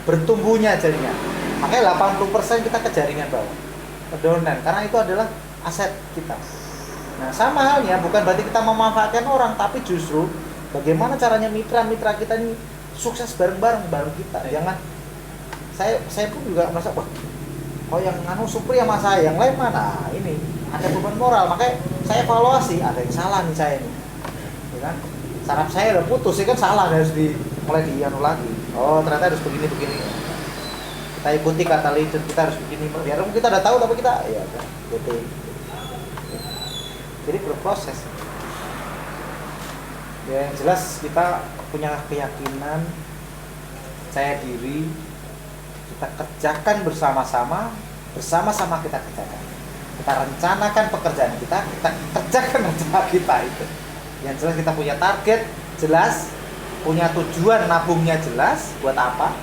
bertumbuhnya jaringan. Makanya 80% kita ke jaringan bawah, ke downline, karena itu adalah aset kita. Nah, sama halnya, bukan berarti kita memanfaatkan orang, tapi justru bagaimana caranya mitra-mitra kita ini sukses bareng-bareng kita. Jangan saya pun juga merasa, wah, kok yang Supri sama saya, yang lain mana? Ini ada beban moral, makanya saya evaluasi, ada yang salah nih saya ini. Ya kan? Saraf saya udah putus, ya kan salah, harus mulai dianu lagi. Oh, ternyata harus begini. Kita ikuti kata leader, kita harus begini. Biar kita udah tahu, tapi kita ya kan, gitu. Jadi berproses. Ya, yang jelas kita punya keyakinan, percaya diri, kita kerjakan bersama-sama kita kerjakan. Kita rencanakan pekerjaan kita kerjakan rencana kita itu. Yang jelas kita punya target jelas, punya tujuan nabungnya jelas, buat apa?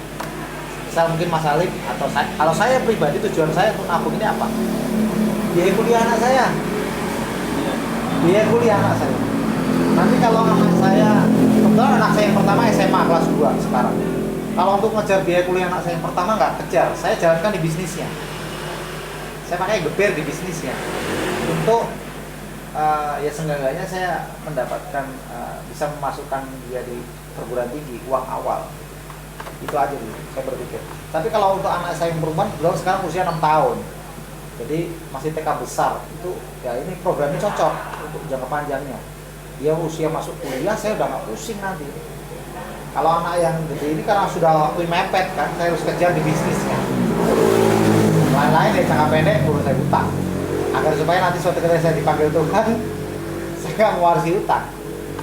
Misal mungkin Mas Alim atau kalau saya pribadi, tujuan saya untuk nabung ini apa? Biaya kuliah anak saya. Nanti kalau anak saya, kebetulan anak saya yang pertama SMA kelas 2 sekarang. Kalau untuk ngejar biaya kuliah anak saya yang pertama nggak kejar, saya jalankan di bisnisnya. Saya pakai geber di bisnisnya untuk ya seenggaknya saya mendapatkan bisa memasukkan dia di perguruan tinggi, uang awal. Itu aja dulu saya berpikir. Tapi kalau untuk anak saya yang perempuan, belum sekarang usia 6 tahun. Jadi masih TK besar, itu ya ini programnya cocok untuk jangka panjangnya. Dia usia masuk kuliah, saya udah nggak pusing nanti. Kalau anak yang gede ini karena sudah waktu mepet kan, saya harus kejar di bisnisnya. Lain-lain ya jangka pendek, perlu saya utang. Agar supaya nanti suatu ketika saya dipanggil Tuhan, saya nggak mewarisi utang,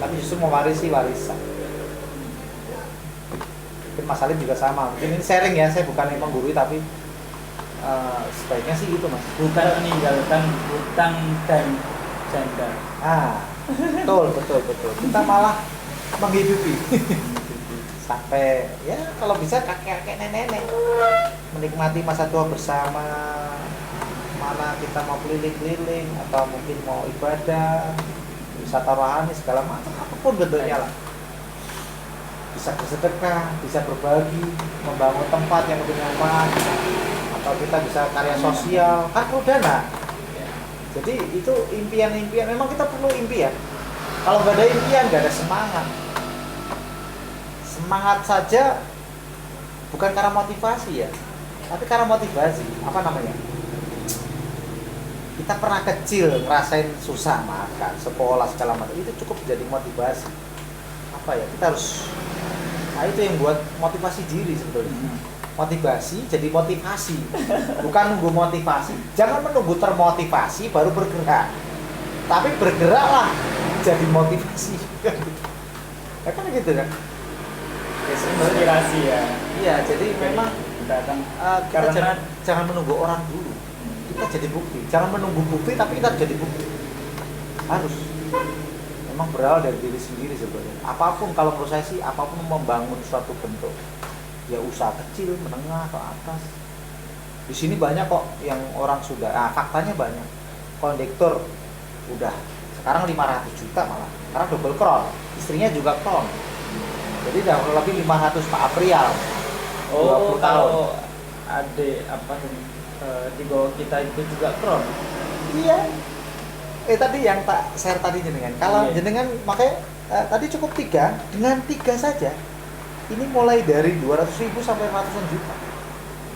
tapi justru mewarisi warisan. Mungkin Mas Alim juga sama. Mungkin ini sharing ya, saya bukan yang menggurui, tapi sebaiknya sih gitu Mas. Bukan meninggalkan hutang dan janda. Betul. Kita malah menghidupi. Sampai ya kalau bisa kakek-kakek nenek-nenek menikmati masa tua bersama. Mana kita mau keliling-keliling atau mungkin mau ibadah, wisata rohani segala macam, apapun bentuknya lah. Bisa bersedekah, bisa berbagi, membangun tempat yang lebih nyaman, atau kita bisa karya sosial, kan perlu dana. Jadi itu impian-impian, memang kita perlu impian. Kalau nggak ada impian, nggak ada semangat. Semangat saja bukan karena motivasi ya, tapi karena motivasi. Apa namanya? Kita pernah kecil ngerasain susah makan, sekolah segala macam, itu cukup jadi motivasi. Apa ya? Kita harus, nah itu yang buat motivasi diri sebetulnya. Motivasi jadi motivasi, bukan nunggu motivasi. Jangan menunggu termotivasi baru bergerak, tapi bergeraklah jadi motivasi. Ya kan gitu kan? Inspirasi ya. Iya, jadi memang datang kita jangan menunggu orang dulu. Kita jadi bukti. Jangan menunggu bukti, tapi kita jadi bukti. Harus. Memang berawal dari diri sendiri sebenarnya. Apapun, kalau menurut saya sih, apapun membangun suatu bentuk, ya usaha kecil, menengah atau atas. Di sini banyak kok yang orang sudah, faktanya banyak. Kondektur udah sekarang 500 juta malah. Karena double crown. Istrinya juga crown. Jadi udah lebih 500 Pak Aprial. 20 tahun. Kalau adik di bawah kita itu juga kron. Iya. Tadi yang tak share tadi jenengan. Kalau jenengan makanya tadi cukup 3, dengan 3 saja. Ini mulai dari 200.000 sampai ratusan juta.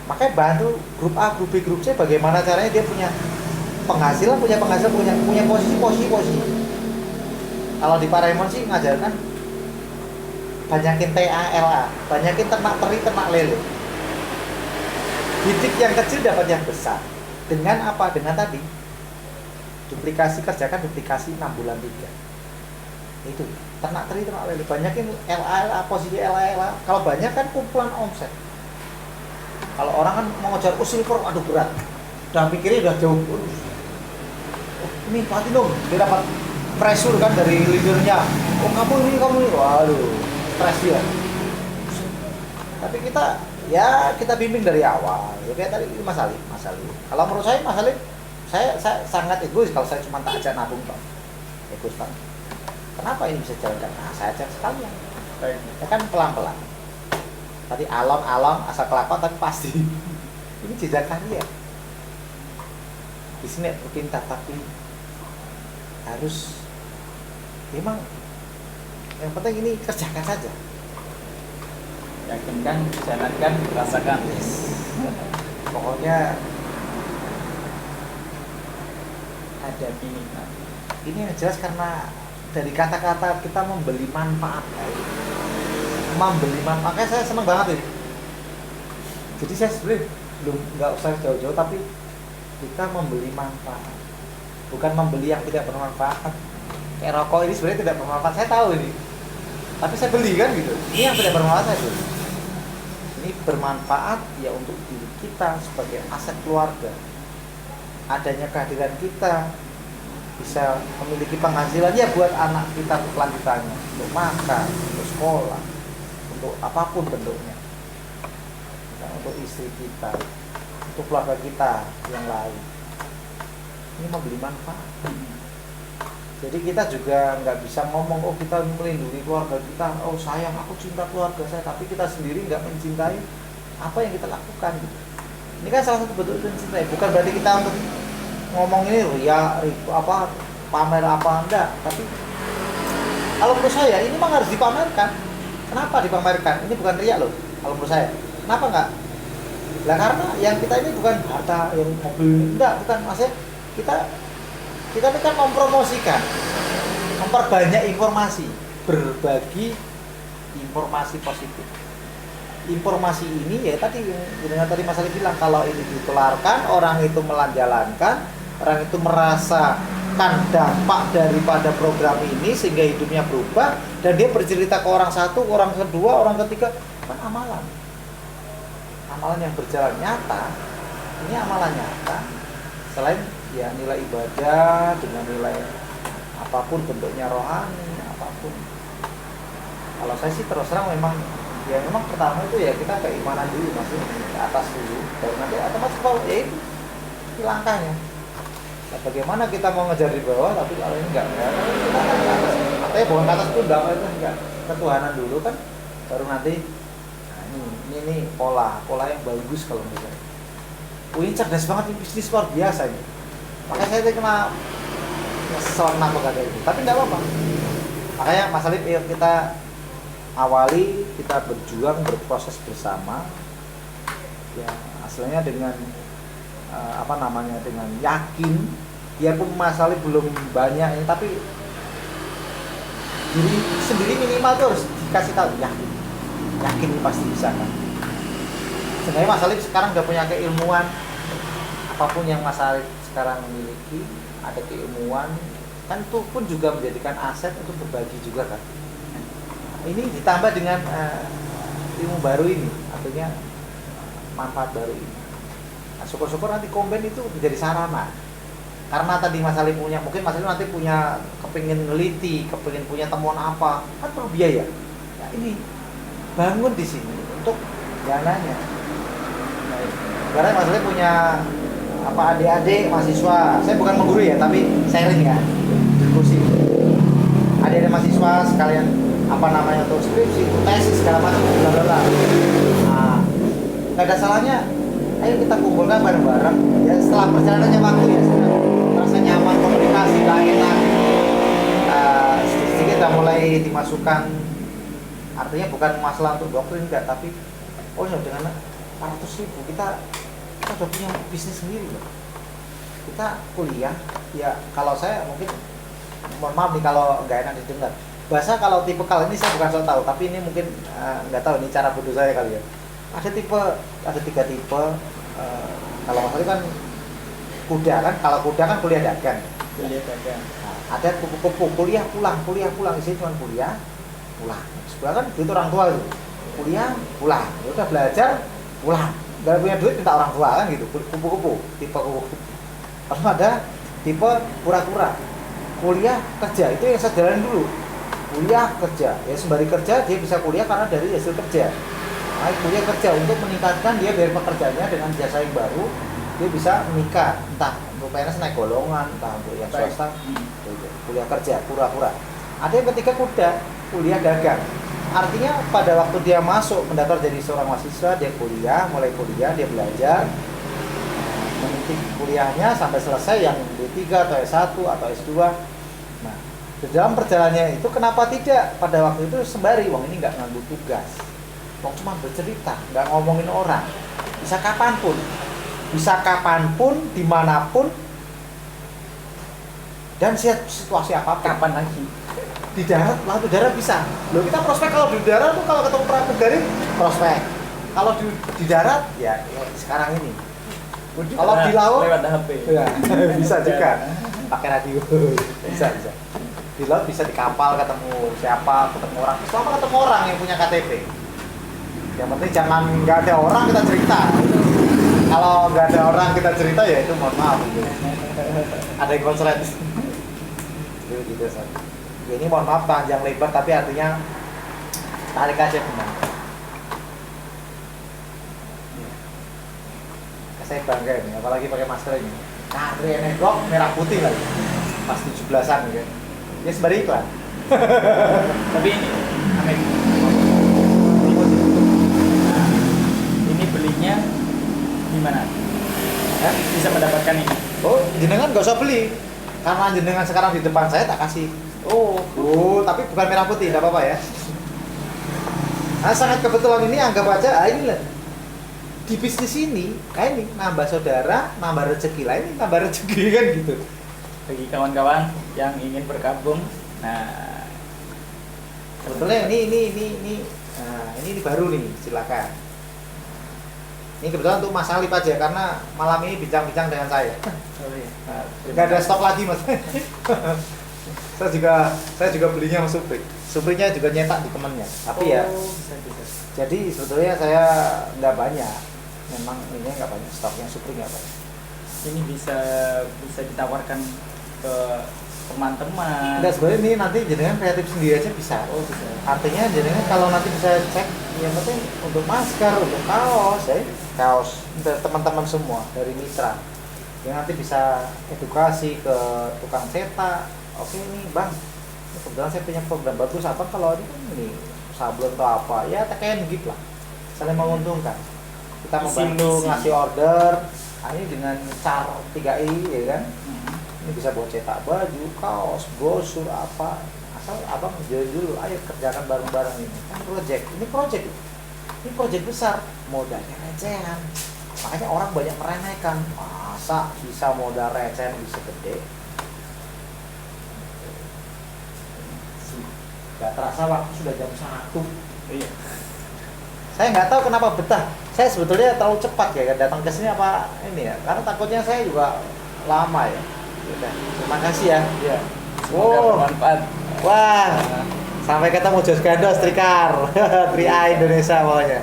Makanya bantu grup A, grup B, grup C, bagaimana caranya dia punya penghasilan, punya posisi. Kalau di Pak Raymond sih ngajarkan banyakin TALA, banyakin ternak teri, ternak lele. Didik yang kecil dapat yang besar. Dengan apa? Dengan tadi kerjakan duplikasi 6 bulan 3. Itu ternak teri, ternak lele. Banyakin LA, posisi LA. Kalau banyak kan kumpulan omset. Kalau orang kan mau ngejar silver, aduh berat. Udah pikirnya udah jauh. Ini platinum, dia dapat pressure kan dari leadernya. Oh kamu ini, waduh, stres dia. Tapi kita bimbing dari awal. Ya kayak tadi Mas Ali. Kalau menurut saya Mas Ali, saya sangat egois kalau saya cuma tak ajak nabung toh. Egois banget. Kenapa ini bisa jalan? Nah, saya ajak sekalian. Ya kan pelan-pelan. tadi alon-alon asal kelakon tapi pasti. Ini jejak karya. Di sini berpindah tapi harus memang yang penting ini kerjakan saja. Yakinkan, jalankan, rasakan. Yes. Pokoknya Ada ini. ini yang jelas karena dari kata-kata kita membeli manfaat, makanya saya senang banget ini. Jadi saya sebenarnya belum nggak usah jauh-jauh tapi kita membeli manfaat, bukan membeli yang tidak bermanfaat. Kayak rokok ini sebenarnya tidak bermanfaat, saya tahu ini, tapi saya beli kan gitu. Ini yang tidak bermanfaat saya beli. Ini bermanfaat ya untuk diri kita sebagai aset keluarga. Adanya kehadiran kita bisa memiliki penghasilan ya buat anak kita untuk kelanjutannya, untuk makan, untuk sekolah, untuk apapun bentuknya, untuk istri kita, untuk keluarga kita yang lain. Ini membeli manfaat. Jadi kita juga nggak bisa ngomong oh kita melindungi keluarga kita, oh sayang aku cinta keluarga saya, tapi kita sendiri nggak mencintai apa yang kita lakukan gitu. Ini kan salah satu bentuk mencintai. Bukan berarti kita untuk ngomong ini ya apa pamer apa enggak, tapi kalau menurut saya ini memang harus dipamerkan. Kenapa dipamerkan? Ini bukan riak loh kalau menurut saya. Kenapa enggak? Lah karena yang kita ini bukan harta yang mobil, enggak, bukan. Maksudnya kita ini kan mempromosikan, memperbanyak informasi, berbagi informasi positif. Informasi ini ya tadi dengan tadi Mas Ali bilang, kalau ini ditularkan, orang itu melanjalankan, orang itu merasakan dampak daripada program ini sehingga hidupnya berubah dan dia bercerita ke orang satu, orang kedua, orang ketiga, kan amalan. Amalan yang berjalan nyata. Ini amalan nyata. Selain ya nilai ibadah dengan nilai apapun bentuknya rohani, apapun. Kalau saya sih terus terang memang pertama itu ya kita keimanan dulu, maksudnya ke atas dulu, baru nanti otomatis ke bawah. Ya itu langkahnya. Nah, bagaimana kita mau ngejar di bawah tapi kalau ini enggak kita akan ke atas. Artinya bukan ke atas itu enggak ketuhanan dulu kan, baru nanti nah, ini pola yang bagus kalau menurut saya. Ini cerdas banget, ini bisnis luar biasa ini. Makanya saya kena ngesel kenapa kata itu, tapi enggak apa-apa. Makanya Mas Alif, kita awali, kita berjuang, berproses bersama ya, aslinya dengan dengan yakin, biarpun Mas Alif belum banyak ini, tapi diri sendiri minimal tuh harus dikasih tahu, yakin pasti bisa kan. Sebenarnya Mas Alif sekarang udah punya keilmuan, apapun yang Mas Alif sekarang memiliki, ada keilmuan, kan itu pun juga menjadikan aset untuk berbagi juga kan. Ini ditambah dengan ilmu baru ini, artinya manfaat baru ini. Nah, syukur-syukur nanti Komben itu menjadi sarana. Karena tadi Mas Alif punya, mungkin Mas Alif nanti punya kepingin neliti, kepingin punya temuan apa, kan perlu biaya. Nah, ini bangun di sini untuk dananya. Karena Mas Alif punya adik-adik mahasiswa, saya bukan mengguru ya, tapi sharing ya, diskusi. Adik-adik mahasiswa sekalian untuk skripsi, tesis segala macam, bla bla bla. Nah, nggak ada salahnya, ayo kita kumpulkan bareng-bareng. Ya setelah perjalanannya waktu ya, sudah merasa nyaman, komunikasi, enak. Sedikit udah mulai dimasukkan. Artinya bukan masalah untuk doktrin enggak, tapi oh ya dengan 400.000 kita udah punya bisnis sendiri loh. Kita kuliah, ya kalau saya mungkin mohon maaf nih kalau nggak enak didengar. Bahasa kalau tipe kali ini saya bukan soal tahu, tapi ini mungkin nggak tahu ini cara bodoh saya kali ya. Ada 3 tipe. Kalau masalah kan kuda kan, kalau kuda kan kuliah dagang. Nah, ada kupu-kupu kuliah pulang, isinya cuma kuliah pulang. Sebenarnya kan duit orang tua itu. Kuliah pulang, ya udah belajar pulang. Gak punya duit minta orang tua kan gitu. Kupu-kupu, tipe kupu-kupu. Lalu ada tipe pura-pura. Kuliah kerja, itu yang saya jalanin dulu. Kuliah kerja, ya sembari kerja dia bisa kuliah karena dari hasil kerja. Nah, kuliah kerja untuk meningkatkan dia biar pekerjaannya dengan jasa yang baru, dia bisa menikah, entah untuk PNS naik golongan, entah untuk yang swasta. Kuliah kerja, pura-pura. Ada yang ketiga kuda, kuliah dagang. artinya pada waktu dia masuk mendaftar jadi seorang mahasiswa, dia kuliah, mulai kuliah, dia belajar meniti kuliahnya sampai selesai yang D3 atau S1 atau S2. Nah, di dalam perjalanannya itu kenapa tidak pada waktu itu sembari, wong ini nggak nganggu tugas, wong cuma bercerita, nggak ngomongin orang, bisa kapanpun, dimanapun, dan situasi apapun. Kapan lagi? Di darat, laut udara bisa. Loh, kita prospek kalau di udara tuh kalau ketemu pramugari prospek. Kalau di darat ya sekarang ini. Kalau di laut lewat HP. ya, bisa juga pakai radio. Bisa. Di laut bisa di kapal ketemu siapa, ketemu orang. Selama ketemu orang yang punya KTP. Yang penting jangan nggak ada orang kita cerita. Kalau nggak ada orang kita cerita ya itu mohon maaf gitu. Ada yang konslet. Gitu saja. Ini mohon maaf panjang lebar tapi artinya tarik aja benar. Saya bangga ini, apalagi pakai masker ini. Nah, negok merah putih lagi. Pas 17-an gitu. Ya sembari iklan. Tapi ini aneh. Ini belinya di mana? Bisa mendapatkan ini? Oh, jenengan nggak usah beli. Karena jenengan sekarang di depan saya tak kasih. Oh, tapi bukan merah putih, tidak apa-apa ya. Nah, sangat kebetulan ini anggap aja ini lah. Di bisnis ini, ini nambah saudara, nambah rezeki lah, ini nambah rezeki kan gitu. Bagi kawan-kawan yang ingin bergabung, nah Sebetulnya ini baru nih, silakan. Ini kebetulan untuk Mas Alif aja karena malam ini bincang-bincang dengan saya. Nggak ada stok lagi mas. saya juga belinya sama Supri. Suprinya juga nyetak di temennya. Tapi ya, bisa. jadi sebetulnya saya nggak banyak. Memang ini nggak banyak stoknya, Supri nggak banyak. Ini bisa ditawarkan ke teman-teman. Enggak, sebenarnya ini nanti jenengan kreatif sendiri aja bisa. Oh, bisa. Artinya jenengan kalau nanti bisa cek, yang penting untuk masker, untuk kaos, kaos dari teman-teman semua dari mitra. Yang nanti bisa edukasi ke tukang cetak. Oke nih bang, ini kebetulan saya punya program bagus apa kalau ini kan ini sablon atau apa, ya tekan gitu lah, saling menguntungkan. Kita membantu ngasih order, ini dengan cara 3i ya kan. Ini bisa buat cetak baju, kaos, brosur apa, asal abang jual dulu, ayo kerjakan bareng-bareng ini. Kan ini project besar, modalnya recehan. Makanya orang banyak meremehkan, masa bisa modal recehan bisa gede. Gak terasa waktu sudah jam 1. Iya. Saya nggak tahu kenapa betah. Saya sebetulnya terlalu cepat ya datang ke sini apa ini ya, karena takutnya saya juga lama ya. Yaudah, terima kasih ya. Iya. Wow. Bermanfaat. Wah, sampai ketemu Jos Gandos Trikar, 3i Indonesia pokoknya.